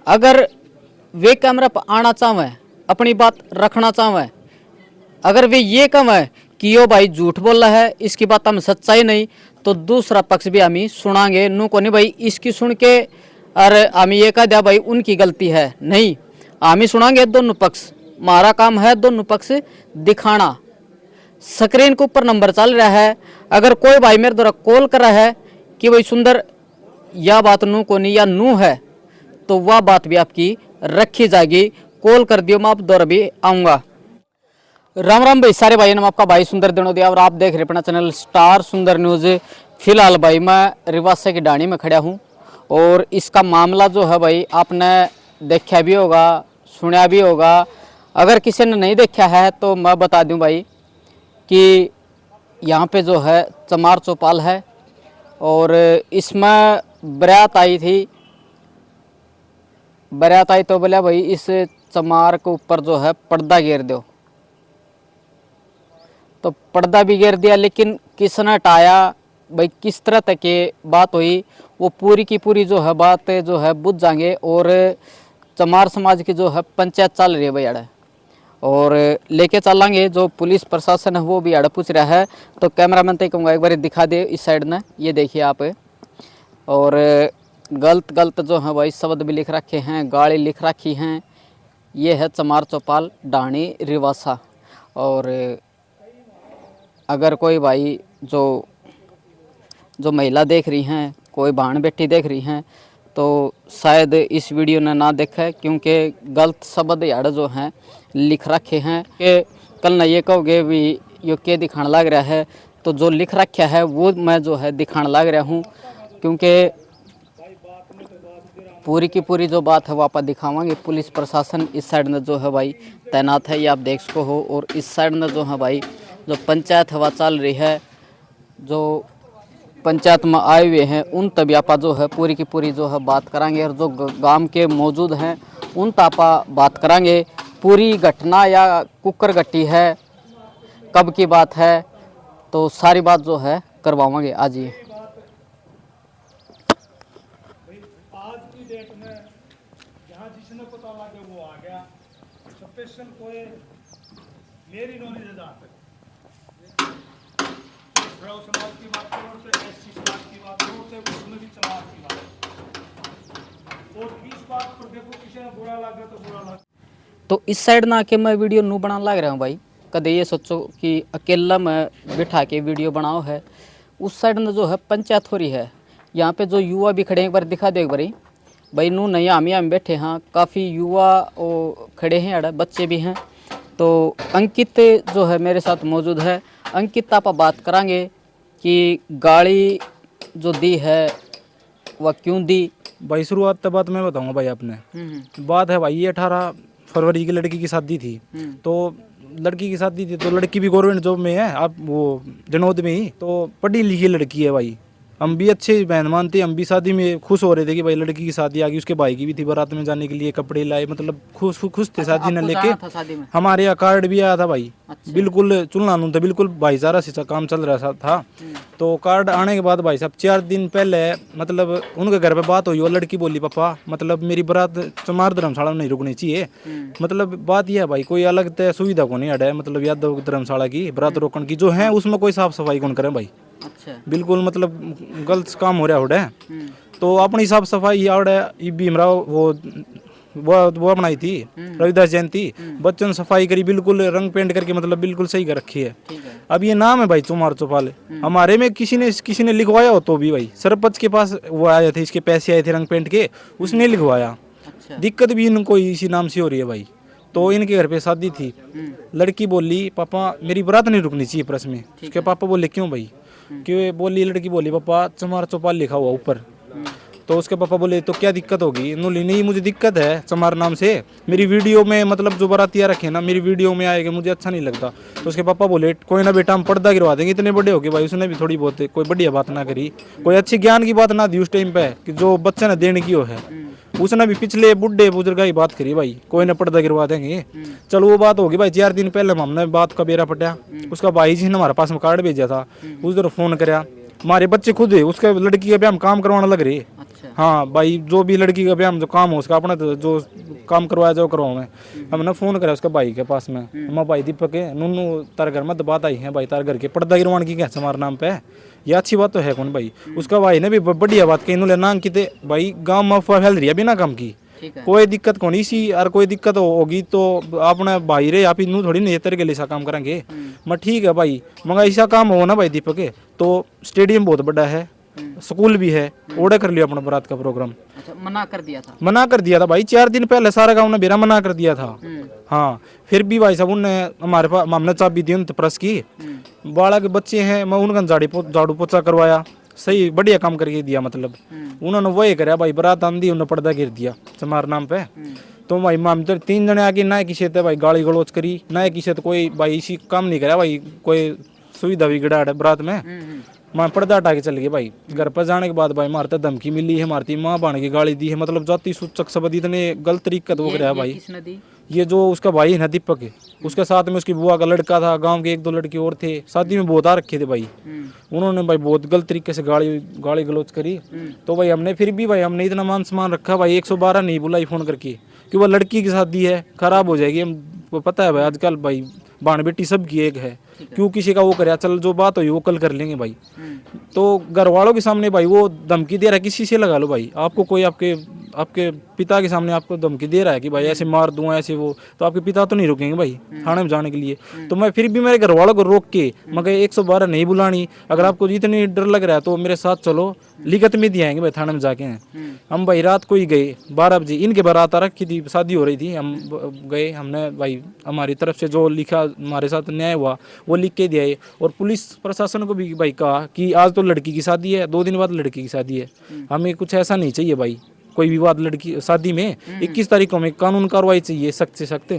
अगर वे कैमरा पर आना चाहे, अपनी बात रखना चाहे, अगर वे ये कहे कि यो भाई झूठ बोल रहा है, इसकी बात हम सच्चाई नहीं, तो दूसरा पक्ष भी हम सुनांगे। नू को नहीं भाई इसकी सुन के अरे हम ये कह दिया भाई उनकी गलती है, नहीं, हम सुनांगे दोनों पक्ष। हमारा काम है दोनों पक्ष दिखाना। स्क्रीन के ऊपर नंबर चल रहा है, अगर कोई भाई मेरे द्वारा कॉल कर रहा है कि भाई सुंदर यह बात नू को नहीं या नू है, तो वह बात भी आपकी रखी जाएगी। कॉल कर दियो, मैं आप द्वारा भी आऊँगा। राम राम भाई सारे भाई, आपका भाई सुंदर दिनोदिया और आप देख रहे अपना चैनल स्टार सुंदर न्यूज़। फिलहाल भाई मैं रिवासा की डाणी में खड़ा हूँ और इसका मामला जो है भाई आपने देखा भी होगा, सुना भी होगा। अगर किसी ने नहीं देखा है तो मैं बता दूं भाई कि यहाँ पे जो है चमार चौपाल है और इसमें बारात आई थी। बारात आई तो बोला भाई इस चमार के ऊपर जो है पर्दा घेर दो, तो पर्दा भी घेर दिया, लेकिन किसने हटाया भाई, किस तरह तक के बात हुई, वो पूरी की पूरी जो है बात जो है बुझ जाएंगे। और चमार समाज की जो है पंचायत चल रही है भाई अड़ा, और लेके चलेंगे। जो पुलिस प्रशासन है वो भी अड़ा पूछ रहा है, तो कैमरामैन तक कहूँगा एक बार दिखा दे इस साइड में, ये देखिए आप। और गलत गलत जो है भाई शब्द भी लिख रखे हैं, गाली लिख रखी हैं। ये है चमार चौपाल डाणी रिवासा। और अगर कोई भाई जो महिला देख रही हैं, कोई बहन बेटी देख रही हैं, तो शायद इस वीडियो ने ना देखे, क्योंकि गलत शब्द यार जो हैं लिख रखे हैं कि कल ना ये कहोगे भी ये क्या दिखाने लग रहा है, तो जो लिख रखा है वो मैं जो है दिखाने लग रहा हूँ। क्योंकि पूरी की पूरी जो बात है वो आप दिखावांगे। पुलिस प्रशासन इस साइड में जो है भाई तैनात है, ये आप देख सको हो। और इस साइड में जो है भाई जो पंचायत हवा चल रही है, जो पंचायत में आए हुए हैं उन तभी आपा जो है पूरी की पूरी जो है बात करांगे। और जो गांव के मौजूद हैं उन तापा बात करांगे। पूरी घटना या कुकर घटी है, कब की बात है, तो सारी बात जो है करवावांगे आज। ये आज की डेट में जहाँ जिसने पता लगे वो आ गया। स्पेशल कोई मेरी नॉलेज है जहाँ तक ब्राउ समाज की बात करो तो एससी समाज की बात करो तो उसमें भी समाज की बात। और इस बात पर देखो किसी ने बुरा लगा तो बुरा लगा। तो इस साइड ना आके मैं वीडियो नू बनाने लग रहा हूँ भाई। कदे ये सोचो कि अकेला मैं बिठा के वीडियो बनाओ है। उस साइड में जो है पंचायत हो रही है, यहाँ पे जो युवा भी खड़े हैं, एक बार दिखा दे एक बारी भाई। नू नहीं हम बैठे हैं, काफ़ी युवा वो खड़े हैं, अड़ा बच्चे भी हैं। तो अंकित जो है मेरे साथ मौजूद है। अंकित आप बात करांगे कि गाड़ी जो दी है वह क्यों दी भाई। शुरुआत तो बात मैं बताऊंगा भाई। आपने बात है भाई, ये 18 फरवरी की लड़की की शादी थी। तो लड़की की शादी थी तो लड़की भी गवर्नमेंट जॉब में है, आप वो जनौद में ही, तो पढ़ी लिखी लड़की है भाई। हम भी अच्छे बहन मानते, हम भी शादी में खुश हो रहे थे कि भाई लड़की की शादी आ गई। उसके भाई की भी थी, बारात में जाने के लिए कपड़े लाए, मतलब खुश थे शादी ने लेके। हमारे यहाँ कार्ड भी आया था भाई। अच्छा। बिल्कुल चुनानू था, बिल्कुल भाईचारा से काम चल रहा था। तो कार्ड आने के बाद भाई साहब 4 दिन पहले मतलब उनके घर पे बात हुई। वो लड़की बोली पापा मतलब मेरी बारात चमार धर्मशाला में नहीं रुकनी चाहिए। मतलब बात यह है भाई, कोई अलग तय सुविधा को नहीं अड़ा, मतलब यादव धर्मशाला की बारात रोकने की जो है उसमें कोई साफ सफाई कौन करे भाई। अच्छा। बिल्कुल मतलब गलत काम हो रहा है। तो अपनी साफ सफाई आवड़े भीमरा वो बनाई थी रविदास जयंती, बच्चों ने सफाई करी, बिल्कुल रंग पेंट करके मतलब बिल्कुल सही कर रखी है। अब ये नाम है भाई चमार चौपाल। हमारे में किसी ने लिखवाया हो तो भी भाई सरपंच के पास वो आए थे, इसके पैसे आए थे रंग पेंट के, उसने लिखवाया। अच्छा। दिक्कत भी इनको इसी नाम से हो रही है भाई। तो इनके घर पे शादी थी, लड़की बोली पापा मेरी बारात नहीं रुकनी चाहिए प्रश्न में। उसके पापा बोले क्यों भाई, क्यों बोली लड़की बोली पापा चमार चौपाल लिखा हुआ ऊपर। तो उसके पापा बोले तो क्या दिक्कत होगी। इन्होंने नहीं मुझे दिक्कत है चमार नाम से, मेरी वीडियो में मतलब जो बारातियाँ रखे ना मेरी वीडियो में आएगा, मुझे अच्छा नहीं लगता। तो उसके पापा बोले कोई ना बेटा हम पर्दा गिरवा देंगे। इतने बड़े हो गए भाई, उसने भी थोड़ी बहुत कोई बढ़िया बात ना करी, कोई अच्छी ज्ञान की बात ना दी उस टाइम पे कि जो बच्चा ने देने की हो है। उसने भी पिछले बुढ़े बुजुर्ग की बात करी भाई, कोई ना पर्दा गिरवा देंगे। चलो वो बात होगी भाई। 4 दिन पहले हमने बात का बेरा पटा। उसका भाई जी ने हमारे पास में कार्ड भेजा था, उस फोन कराया। हमारे बच्चे खुद है उसके लड़की के ब्याह में काम करवाने लग रहे। अच्छा। हाँ भाई, जो भी लड़की का ब्याह में जो काम हो उसका अपना तो जो काम करवाया जो करवाऊँ मैं। हमने फ़ोन करा उसके भाई के पास में, मैं भाई दीपक है नूनू तार घर में तो बात आई है भाई, तार घर के पर्दा गिरवान की क्या हमारे नाम पे है, ये अच्छी बात तो है कौन भाई। उसका भाई ने भी बढ़िया बात कही, इन्होंने नांग की भाई गाँव में अफवाह फैल रही है बिना काम की, कोई दिक्कत कौन सी, और कोई दिक्कत होगी तो अपने भाई रे आप इनू थोड़ी नहीं तेरे के लिए ऐसा काम करेंगे। मैं ठीक है भाई, मगर ऐसा काम हो ना भाई दीपक है तो स्टेडियम बहुत बड़ा है, स्कूल भी है, ऑर्डर कर लिया अपना बारात का प्रोग्राम। अच्छा, मना कर दिया था? मना कर दिया था भाई, 4 दिन पहले सारा गाँव ने बेरा मना कर दिया था। हाँ, फिर भी भाई साहब उनने हमारे पास हमने चाबी दी उनसे प्रेस की, बालक के बच्चे हैं, मैं उनका झाड़ू पोछा करवाया, सही बढ़िया काम करके दिया। मतलब उन्होंने वही कराया भाई, बारात आंधी उन्होंने पर्दा गिर दिया हमारे नाम पे। तो भाई माम तो 3 जने आके ना किसी से भाई गाली गलौज करी, ना किसी से कोई भाई इसी काम नहीं करा भाई, कोई सुविधा भी गिरा बारात में। मैं पर्दा हटा के चल गए भाई। घर पर जाने के बाद भाई मारते तो धमकी मिली है, मारती माँ बाण की गाली दी है, मतलब जाति सूचक शब्द इतने गलत तरीके से वो कराया भाई। किसने दी? ये जो उसका भाई है ना दीपक है, उसके साथ में उसकी बुआ का लड़का था, गांव के 1-2 लड़के और थे, शादी में बहुत आ रखे थे भाई। उन्होंने भाई बहुत गलत तरीके से गाली गलौज करी। तो भाई हमने फिर भी भाई हमने इतना मान सम्मान रखा भाई, 112 नहीं बुलाई फोन करके कि वो लड़की की शादी है खराब हो जाएगी। हमको पता है भाई आजकल भाई बाण बेटी सबकी एक है, क्यों किसी का वो करे, चल जो बात हुई वो कल कर लेंगे भाई। तो घर वालों के सामने भाई वो धमकी दे रहा है, किसी से लगा लो भाई, आपको कोई आपके पिता के सामने आपको धमकी दे रहा है कि भाई ऐसे मार दूं ऐसे वो, तो आपके पिता तो नहीं रुकेंगे भाई थाने में जाने के लिए। तो मैं फिर भी मेरे घर वालों को रोक के मगर 112 नहीं बुलानी, अगर आपको इतनी डर लग रहा है तो मेरे साथ चलो, लिखत में दिए आएंगे भाई थाने में जाके। हम भाई रात को ही गए 12 बजे, इनके बारात आ रखी थी, शादी हो रही थी, हम गए, हमने भाई हमारी तरफ से जो लिखा हमारे साथ न्याय हुआ वो लिख के दिया। और पुलिस प्रशासन को भी भाई कहा कि आज तो लड़की की शादी है, 2 दिन बाद लड़की की शादी है, हमें कुछ ऐसा नहीं चाहिए भाई, कोई विवाद लड़की शादी में 21 तारीखों में कानून कार्रवाई चाहिए सख्त से सख्त।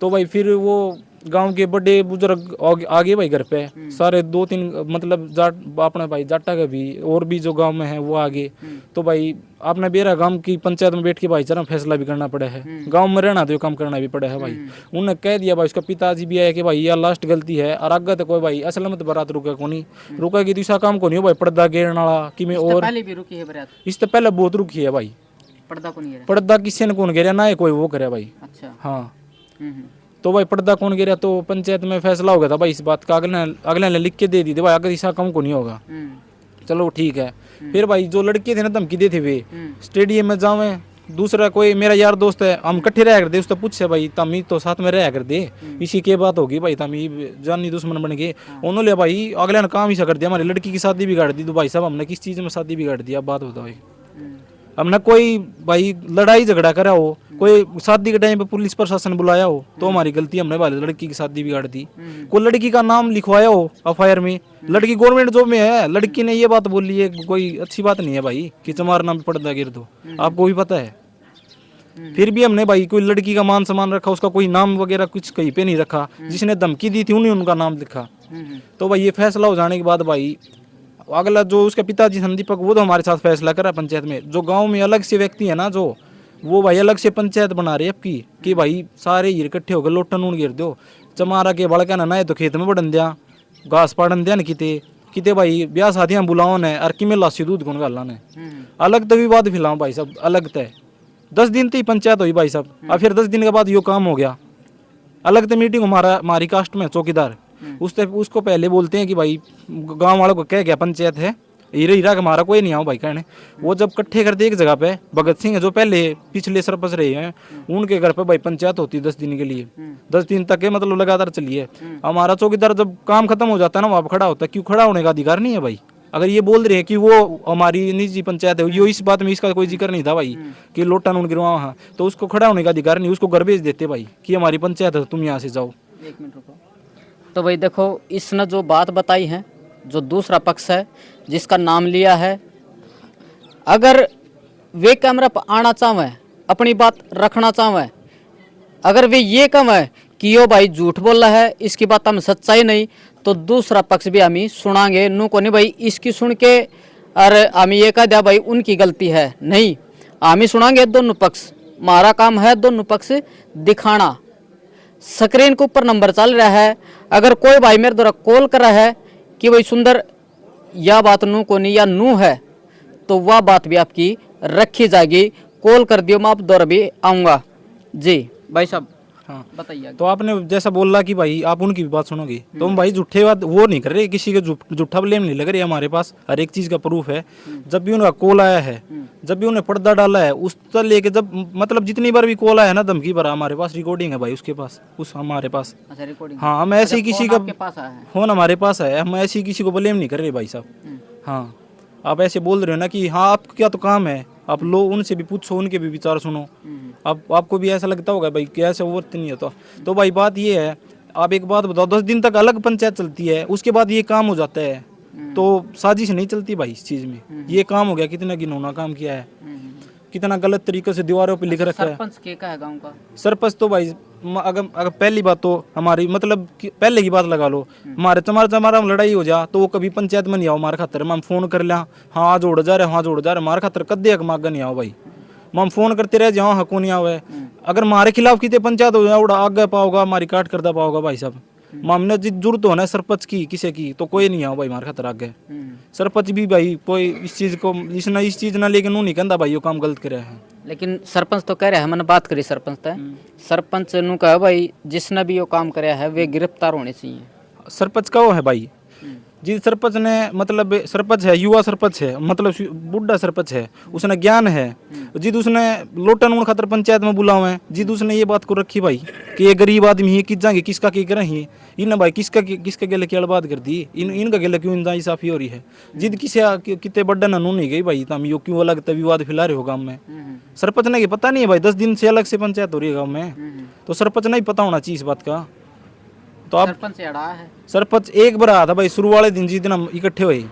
तो भाई फिर वो गांव के बड़े बुजुर्ग आगे भाई घर पे सारे 2-3 मतलब जाट अपने भाई जाटा का भी और भी जो गांव में है वो आगे। तो भाई आपने बेरा गांव की पंचायत में बैठ के भाई चरम फैसला भी करना पड़ा है, गांव में रहना तो काम करना भी पड़ा है भाई। उन्होंने कह दिया भाई, उसका पिताजी भी आया कि भाई यह लास्ट गलती है, और आगे तो कोई भाई असल में तो बारात रुका को नहीं, रुका की दूसरा काम को नहीं हो भाई, पर्दा गिरने वाला कि मैं और पहले भी रुकी है बारात? इससे पहले बहुत रुकी है भाई, पर्दा को नहीं गिरा? पर्दा किसी ने कौन गिरा ना है कोई वो करे भाई। अच्छा। हाँ, तो भाई पर्दा कौन गिरा, तो पंचायत में फैसला हो गया था भाई इस बात का, अगले ने लिख के दे दी थी भाई, अगर ऐसा कम को नहीं होगा। चलो ठीक है। फिर भाई जो लड़के थे ना धमकी देते हुए स्टेडियम में जावे, दूसरा कोई मेरा यार दोस्त है, हम इकट्ठे रह कर दे, उससे पूछे भाई तमी तो साथ में रह कर दे, इसी के बात होगी भाई, तमी जानी दुश्मन बन गए। उन्होंने भाई अगले ने काम ही कर दिया, हमारी लड़की की शादी बिगाड़ दी। तो भाई साहब हमने किस चीज़ में शादी बिगाड़ दी, आप बात बताओ। हमने कोई भाई लड़ाई झगड़ा करा हो, कोई शादी के टाइम पे पुलिस प्रशासन बुलाया हो तो हमारी गलती, हमने वाले लड़की की शादी बिगाड़ दी। कोई लड़की का नाम लिखवाया हो FIR में, लड़की गवर्नमेंट जॉब में है, लड़की ने ये बात बोली है, कोई अच्छी बात नहीं है भाई कि तुम्हारा नाम पर्दा गिर दो, आपको भी पता है। फिर भी हमने भाई कोई लड़की का मान सम्मान रखा, उसका कोई नाम वगैरह कुछ कहीं पे नहीं रखा, जिसने धमकी दी थी उन्हें उनका नाम लिखा। तो भाई ये फैसला हो जाने के बाद भाई अगला जो उसका पिताजी संदीपक वो तो हमारे साथ फैसला करा पंचायत में, जो गांव में अलग से व्यक्ति है ना जो वो भाई अलग से पंचायत बना रहे आपकी कि भाई सारे हीर इकट्ठे होकर लोटा नून गिर दो, चमारा के बड़का ना तो खेत में बढ़न दिया, घास पाड़न दिया न किते भाई ब्याह शादियाँ बुलाओ ने और कि में लासी दूध कौन गाला ने, अलग तो विवाद फिलाओ भाई साहब, अलग तय 10 दिन तो ही पंचायत हुई भाई साहब, और फिर 10 दिन के बाद यो काम हो गया। अलग तो मीटिंग हमारी कास्ट में चौकीदार उसको पहले बोलते हैं कि भाई गांव वालों को कह गया पंचायत है, हीरा हीरा हमारा कोई नहीं आओ भाई कहने। वो जब इकट्ठे करते एक जगह पे, भगत सिंह जो पहले पिछले सरपंच रहे हैं उनके घर पे भाई पंचायत होती है 10 दिन के लिए, 10 दिन तक है मतलब लगातार चली है। हमारा चौकीदार जब काम खत्म हो जाता है ना वहाँ खड़ा होता है, क्यों खड़ा होने का अधिकार नहीं है भाई। अगर ये बोल रहे हैं कि वो हमारी निजी पंचायत है, ये इस बात में इसका कोई जिक्र नहीं था भाई कि लोटा नून गिरवा वहाँ, तो उसको खड़ा होने का अधिकार नहीं, उसको घर भेज देते भाई कि हमारी पंचायत है तुम यहाँ से जाओ। 1 मिनट रुको। तो भाई देखो इसने जो बात बताई है, जो दूसरा पक्ष है जिसका नाम लिया है, अगर वे कैमरा पर आना चाहे, अपनी बात रखना चाहे, अगर वे ये कहे कि यो भाई झूठ बोल रहा है, इसकी बात हम सच्चाई नहीं, तो दूसरा पक्ष भी हम सुनाएंगे। नू को नहीं भाई इसकी सुन के अरे हम ये कह दिया भाई उनकी गलती है, नहीं, हम सुनाएंगे दोनों पक्ष। हमारा काम है दोनों पक्ष दिखाना। स्क्रीन के ऊपर नंबर चल रहा है, अगर कोई भाई मेरे द्वारा कॉल कर रहा है कि भाई सुंदर या बात नू को नहीं या नू है, तो वह बात भी आपकी रखी जाएगी। कॉल कर दियो, मैं आप दौर भी आऊँगा। जी भाई साहब हाँ, बताइए आगे। तो आपने जैसा बोला कि भाई आप उनकी भी बात सुनोगे, तो हम भाई झूठे बात वो नहीं कर रहे, किसी के झूठा ब्लेम नहीं लग रही, हमारे पास हर एक चीज का प्रूफ है। जब भी उनका कॉल आया है, जब भी उन्हें पर्दा डाला है, उस तक लेके जब मतलब जितनी बार भी कॉल आया है ना धमकी भरा, हमारे पास रिकॉर्डिंग है भाई उसके पास, उस हमारे पास। अच्छा रिकॉर्डिंग। हाँ, हम ऐसे ही किसी का आपके पास आया है? फोन हमारे पास है, हम ऐसे ही किसी को ब्लेम नहीं कर रहे भाई साहब। हाँ, आप ऐसे बोल रहे हो ना कि हाँ आप क्या तो काम है, आप लो उनसे भी पूछो, उनके भी विचार सुनो। आपको भी ऐसा लगता होगा भाई कि ऐसा वर्त नहीं होता। तो भाई बात ये है, आप एक बात बताओ, 10 दिन तक अलग पंचायत चलती है, उसके बाद ये काम हो जाता है, तो साजिश नहीं चलती भाई इस चीज में। ये काम हो गया, कितना घिनौना काम किया है, कितना गलत तरीके से दीवारों पे लिख रखा है। सरपंच के का है गाँव का? सरपंच तो भाई अगर पहली बात तो हमारी मतलब पहले की बात लगा लो, हमारे चमारा में लड़ाई हो जा तो वो कभी पंचायत में नहीं आओ हमारे खातर। हम फोन कर लिया, हाँ जोड़ जा रहे, हाँ जोड़ जा रहे, हमारे खातर कदे मांग नहीं आओ भाई। हम फोन करते रह जाओ, हाँ को नहीं आओ। अगर हमारे खिलाफ कितने पंचायत हो जाए आगे पाओगा, हमारी काट करदा पाओगा भाई साहब। हमने जिस जरूरत होना है सरपंच की किसी की, तो कोई नहीं आओ भाई हमारे खातर आगे। सरपंच भी भाई कोई इस चीज को इस चीज ना लेकिन नहीं कहता भाई ये काम गलत करे है। लेकिन सरपंच तो कह रहा है, मैंने बात करी सरपंच तय, सरपंच नु कहा भाई जिसने भी ये काम कराया है वे गिरफ्तार होने चाहिए। सरपंच का वो है भाई, जी सरपंच ने मतलब सरपंच है, युवा सरपंच है, मतलब बुढ़ा सरपंच है, उसने ज्ञान है, जिद उसने लोटन उन खातर पंचायत में बुलाओ है, जिद उसने ये बात को रखी भाई कि ये गरीब आदमी है, किस जाएंगे किसका की करें इन भाई किसका गेले की बात कर दी, इनका गेले क्यों इंसाफी हो रही है। जिद कितने बड्डा ननू नहीं गई भाई, तम यो क्यों अलग विवाद फैला रहे हो गाँव में। सरपंच ने पता नहीं है भाई, 10 दिन से अलग से पंचायत हो रही है गाँव में, तो सरपंच नहीं पता होना चाहिए इस बात का। तो आप सरपंच अड़ा है, सरपंच एक बार आया था भाई शुरू वाले दिन, जिस दिन हम इकट्ठे हुए।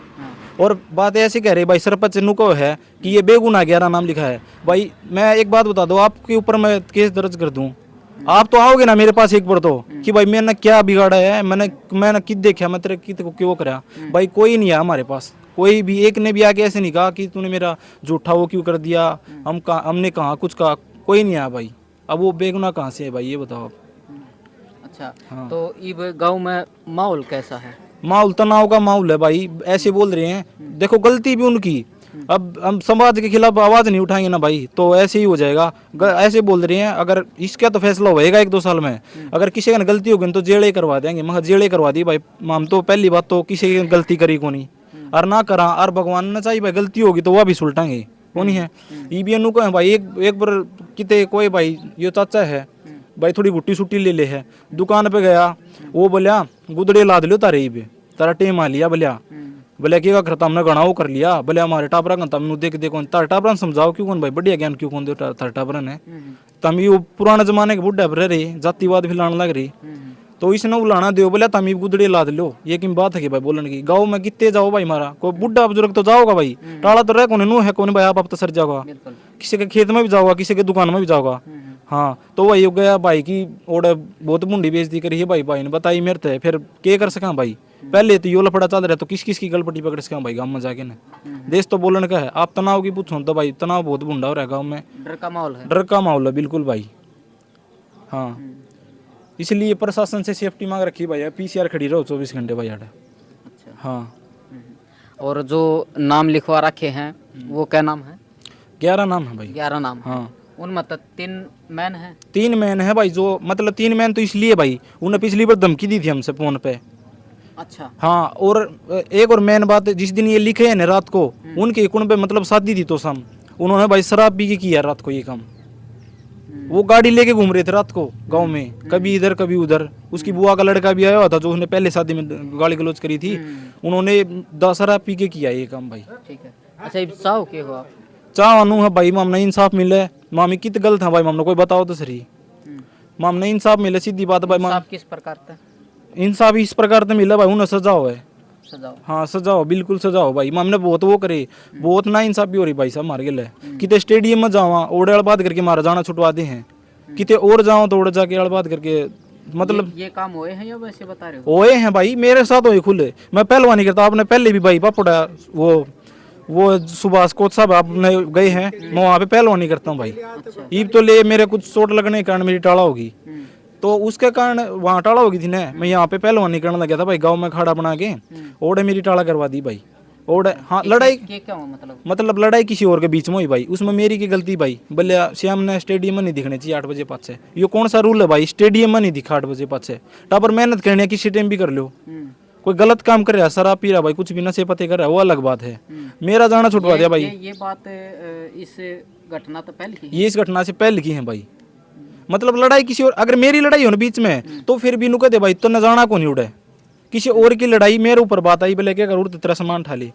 और बात ऐसे कह रहे भाई सरपंच नुको है कि ये बेगुनाह 11 नाम लिखा है। भाई मैं एक बात बता दो, आपके ऊपर मैं केस दर्ज कर दूं, आप तो आओगे ना मेरे पास एक बार तो कि भाई मैंने क्या बिगाड़ा है, मैंने कित देखा, मैं तेरे कित को क्यों करा। भाई कोई नहीं है हमारे पास, कोई भी एक ने भी आके ऐसे नहीं कहा कि तूने मेरा झूठा वो क्यों कर दिया, हमने कहा कुछ कहा, कोई नहीं आया भाई। अब वो बेगुनाह कहाँ से है भाई ये बताओ आप। अच्छा हाँ। तो इब गांव में माहौल कैसा है? माहौल तनाव का माहौल है भाई, ऐसे बोल रहे हैं, देखो गलती भी उनकी, अब हम समाज के खिलाफ आवाज नहीं उठाएंगे ना भाई तो ऐसे ही हो जाएगा। ऐसे बोल रहे हैं, अगर इसका तो फैसला होएगा 1-2 साल में, अगर किसी का गलती होगी तो जेड़े करवा देंगे, मगर जेड़े करवा दी भाई। हम तो पहली बात तो किसी की गलती करी को नहीं और ना करा, और भगवान ने चाहिए भाई गलती होगी तो वह भी सुलटाएंगे वो नहीं है। ईबीएन को है भाई, एक बार किते कोई भाई ये चाचा है भाई, थोड़ी गुट्टी सुट्टी ले है, दुकान पे गया, वो बोलिया गुदड़े लाद लो तारे पे, तारा टेम आ लिया बोलिया क्या करता हमने गणा वो कर लिया, बोले हमारे टापरा का तम देख देखो तार टापरा समझाओ क्यों कौन भाई, बढ़िया ज्ञान क्यों कौन दे तार टापरा ने, तम वो पुराने जमाने के बुढ़ा पर रही जातिवाद फैलाने लग रही, तो इसने उलाना दो बोले तम गुदड़े लाद लो। ये कि बात है कि भाई बोलने की, गाँव में कितने जाओ भाई, मारा कोई बुढ़ा बुजुर्ग तो जाओगा भाई, टाला तो रह कौन नू है कौन भाई, आप तो सर जाओगा, किसी के खेत में भी जाओगा, किसी के दुकान में भी जाओगा। हाँ, तो वही हो गया भाई की ओडे बहुत मुंडी बेइज्जती करी है भाई ने बताई मेरे थे, फिर क्या कर सका भाई, पहले तो यो लफड़ा चल रहा तो किस की गलपटी पकड़ सका भाई गाँव में जाके ना। देश तो बोलने का है, आप तनाव की पूछो तो भाई तनाव बहुत बुंडा हो रहा है गाँव में, डर का माहौल है, डर का माहौल है बिल्कुल भाई। हाँ, इसलिए प्रशासन से सेफ्टी मांग रखी भाई, पीसीआर खड़ी रहो 24 घंटे भाई आड़ा। अच्छा हाँ, और जो नाम लिखवा रखे हैं वो क्या नाम है? 11 नाम है भाई। 11 नाम। हाँ, उनमें तो 3 मैन है। 3 मैन है भाई, जो मतलब 3 मैन तो इसलिए भाई उन्हें पिछली बार धमकी दी थी हमसे फोन पे। अच्छा हाँ, और एक और मेन बात, जिस दिन ये लिखे है ना रात को, उनके कुंड पे मतलब शादी थी तो शाम उन्होंने भाई शराब पी के किया रात को ये काम। वो गाड़ी लेके घूम रहे थे रात को गांव में, कभी इधर कभी उधर। उसकी बुआ का लड़का भी आया हुआ था जो उसने पहले शादी में गाली गलौज करी थी, उन्होंने शराब पी के किया ये काम भाई। ठीक है। अच्छा चाहो के हो आप? चाहू है भाई मामने इंसाफ मिले, मामी कित गलत है भाई, मामने कोई बताओ तो सही, मामने इंसाफ मिले, सीधी बात भाई। इंसाफ किस प्रकार का? इंसाफ इस प्रकार से मिला भाई, उन्हें सजा हो है, सजाओ। हाँ सजाओ, बिल्कुल सजाओ भाई। हमने बहुत वो करे, बहुत ना इंसाफी हो रही भाई साहब मार गए। किते स्टेडियम में जावा ओड़े अड़बाद करके मारा जाना छुटवाते हैं, किते और जाओ तो ओड़े जाके अड़बाद करके, मतलब ये काम हुए हैं या वैसे बता रहे हो? हुए हैं भाई, मेरे साथ हुए खुले। मैं पहलवानी करता, आपने पहले भी भाई पापड़ा वो सुभाष कोच साहब आपने गए हैं, मैं वहाँ पे पहलवानी करता हूँ भाई। ईब तो ले मेरे कुछ चोट लगने के कारण मेरी टाला होगी, तो उसके कारण वहाँ टाला होगी थी ना, मैं यहाँ पे पहलवानी करने लगा था भाई, गांव में खाड़ा बना के ओड़े मेरी टाला करवा दी भाई। और हाँ लड़ाई क्या हुआ मतलब? मतलब लड़ाई किसी और के बीच में हुई भाई, उसमें मेरी की गलती भाई। बोले श्याम ने स्टेडियम में नहीं दिखने चाहिए 8 बजे पाछे, ये कौन सा रूल है भाई? स्टेडियम में नहीं दिखा 8 बजे पाछे, टापर मेहनत करनी है किसी टाइम भी कर लो। कोई गलत काम कर रहा है, शराब पी रहा भाई, कुछ भी नशे पते कर रहा है, वो अलग बात है। मेरा जाना छुटवा दिया भाई। ये बात इस घटना तो पहले की ये इस घटना से पहले की है भाई। मतलब लड़ाई किसी और, अगर मेरी लड़ाई हो ना बीच में तो फिर भी नुके दे भाई, तो न जाना को नहीं उड़े। किसी और की लड़ाई मेरे ऊपर बात आई, बोले क्या करूँ तेरा सामान उठा ली।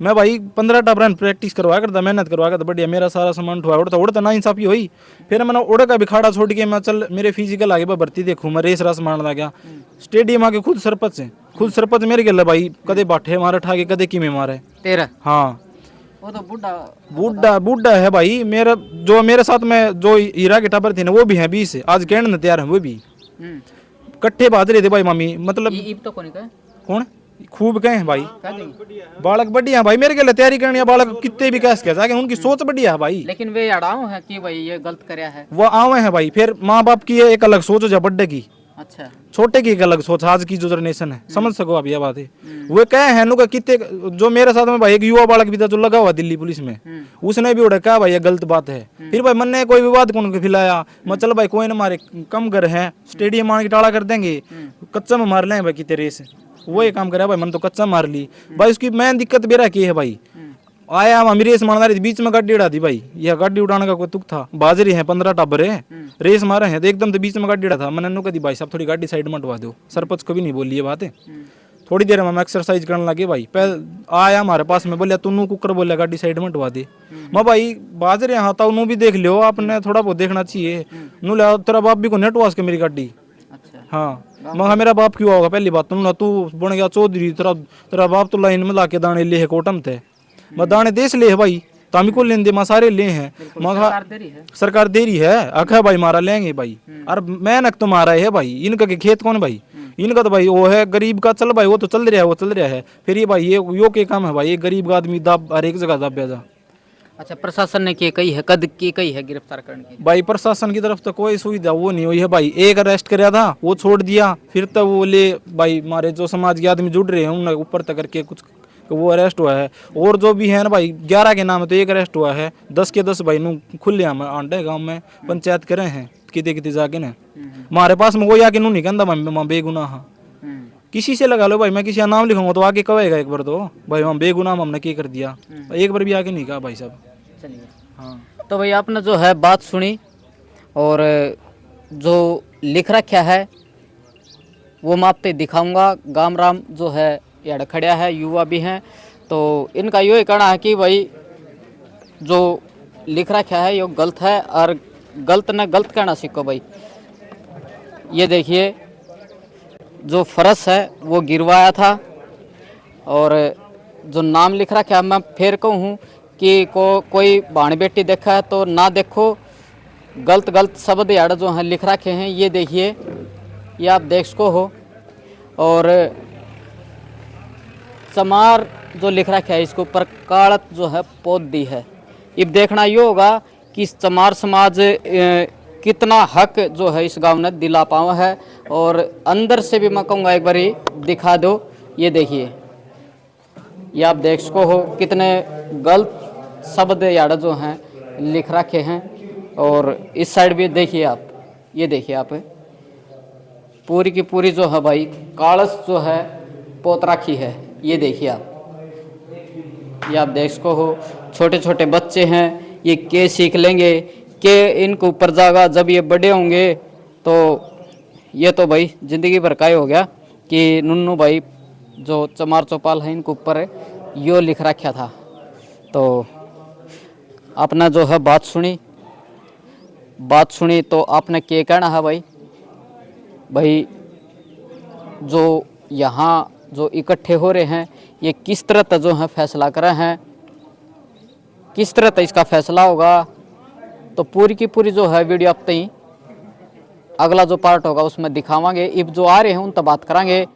मैं भाई 15 टापरन प्रैक्टिस करवा करता, मेहनत करवा करता बढ़िया, मेरा सारा सामान उठवा उड़ता ना इंसाफी हुई। फिर मैंने उड़ का भी खाड़ा छोड़ के मैं चल मेरे फिजिकल आगे भर्ती देखूँ, मैं रेस रस मारने लगा। स्टेडियम आके खुद सरपंच मेरे गल भाई, कदे बाठे मारे ठा के, कदे किमें मारे तेरा। हाँ वो तो बूढ़ा है भाई। मेरा जो मेरे साथ में जो हीरा के टापर थे ना वो भी हैं 20, आज कहने न तैयार है वो भी कट्ठे बाज रहे थे भाई मामी। मतलब ईब तो कौन का कौन खूब कहे हैं भाई, बालक बढ़िया भाई, मेरे के तैयारी करनी है बालक कितने भी कैसे जाके, उनकी सोच बढ़िया है भाई। लेकिन वे अड़ाओ है कि भाई ये गलत करया है, वो आवे हैं भाई। फिर माँ बाप की एक अलग सोच हो, बड्डे की अच्छा छोटे की एक अलग सोच, आज की जो जनरेशन है समझ सको आप ये बात है। वो कहे हैं नु कितने, जो मेरे साथ में भाई एक युवा बालक भी था जो लगा हुआ दिल्ली पुलिस में, उसने भी उड़ा कहा भाई ये गलत बात है। फिर भाई मन ने कोई विवाद कौन खिलाया, मैं चल भाई कोई ना मारे, कम घर है स्टेडियम आने की टाड़ा कर देंगे, कच्चा में मार लें भाई कितने रेस, वो ये काम करे भाई, मन तो कच्चा मार ली भाई। उसकी मेन दिक्कत बेरा की है भाई, आया हम रेस मारना रही बीच में गाड़ी उड़ा दी भाई। यह गाड़ी उड़ाने का कोई तुक था, बाजरी है 15 टाबर है, रेस मारे हैं तो एकदम तो बीच में गाड़ी उड़ा था। मैंने नु कही भाई साहब थोड़ी गाड़ी साइड में हटवा दो, सरपंच को भी नहीं बोली ये बात है। थोड़ी देर में हम एक्सरसाइज करने लगे भाई, पहले आया हमारे पास में, बोलिया तू कुकर बोलिया गाड़ी साइड में हटवा दे। मैं भाई बाजरे यहाँ था उन्होंने भी देख लियो, आपने थोड़ा बहुत देखना चाहिए। नु लिया तेरा बाप भी को नेट वास के मेरी गाड़ी। हाँ मैं मेरा बाप क्यों होगा पहली बात, तू बन गया चौधरी, तेरा बाप तो लाइन में लाके दाने ले है कोटम थे, मैं दाने देश ले है भाई, तामी को लेन दे मैं सारे ले हैं, सरकार दे रही है आखा भाई मारा लेंगे भाई। और मेहनत तो मारा है भाई, इनका के खेत कौन भाई, इनका तो भाई वो है गरीब का, चल भाई वो तो चल रहा है, वो चल रहा है। फिर ये भाई ये यो के काम है भाई, ये गरीब का आदमी दाब हर एक जगह दाब्या जा। अच्छा प्रशासन ने के कही है, कद की कही है गिरफ्तार करने की? भाई प्रशासन की तरफ तो कोई सुविधा वो नहीं हुई है भाई, एक अरेस्ट कराया था वो छोड़ दिया, फिर तो वो ले भाई मारे जो समाज के आदमी जुड़ रहे हैं उन ऊपर तक करके कुछ वो अरेस्ट हुआ है। और जो भी है ना भाई 11 के नाम है तो एक अरेस्ट हुआ है, 10 के 10 भाई नू खुले हम आंटे गाँव में पंचायत करे हैं किते किते जाके ने। हमारे पास में कोई आके नू नहीं कहता मैं बेगुनाह, किसी से लगा लो भाई, मैं किसी का नाम लिखूंगा तो आके कहेगा एक बार तो भाई हम बेगुनाह हमने क्या कर दिया, एक बार भी आके नहीं कहा भाई साहब। चलिए हाँ तो भाई आपने जो है बात सुनी और जो लिख रखा है वो मैं आपको दिखाऊंगा। गाम राम जो है यार खड़ा है, युवा भी हैं, तो इनका यो ही कहना है कि भाई जो लिख रखा है ये गलत है और गलत न गलत कहना सीखो भाई। ये देखिए जो फर्श है वो गिरवाया था और जो नाम लिख रखा है, मैं फिर कहूँ कि कोई भाण बेटी देखा है तो ना देखो, गलत गलत शब्द यार जो हैं लिख रखे हैं। ये देखिए ये आप देख सको हो, और चमार जो लिख रखा है इसके ऊपर काड़त जो है पोत दी है। अब देखना ये होगा कि इस चमार समाज कितना हक जो है इस गांव ने दिला पावा है, और अंदर से भी मैं कहूँगा एक बार दिखा दो। ये देखिए ये आप देख सको हो कितने गलत शब्द यार जो हैं लिख रखे हैं। और इस साइड भी देखिए आप, ये देखिए आप पूरी की पूरी जो है भाई कालस जो है पोत रखी है। ये देखिए आप, ये आप देख सको हो छोटे छोटे बच्चे हैं, ये के सीख लेंगे के इनके ऊपर जागा जब ये बड़े होंगे तो ये तो भाई ज़िंदगी भर का ही हो गया कि नुन्नू भाई जो चमार चौपाल है इनके ऊपर यो लिख रखा था। तो आपने जो है बात सुनी तो आपने क्या कहना है भाई? भाई जो यहाँ जो इकट्ठे हो रहे हैं ये किस तरह का जो है फैसला कर रहे हैं, किस तरह का इसका फैसला होगा, तो पूरी की पूरी जो है वीडियो अब तक अगला जो पार्ट होगा उसमें दिखावांगे। अब जो आ रहे हैं उन तक बात करांगे।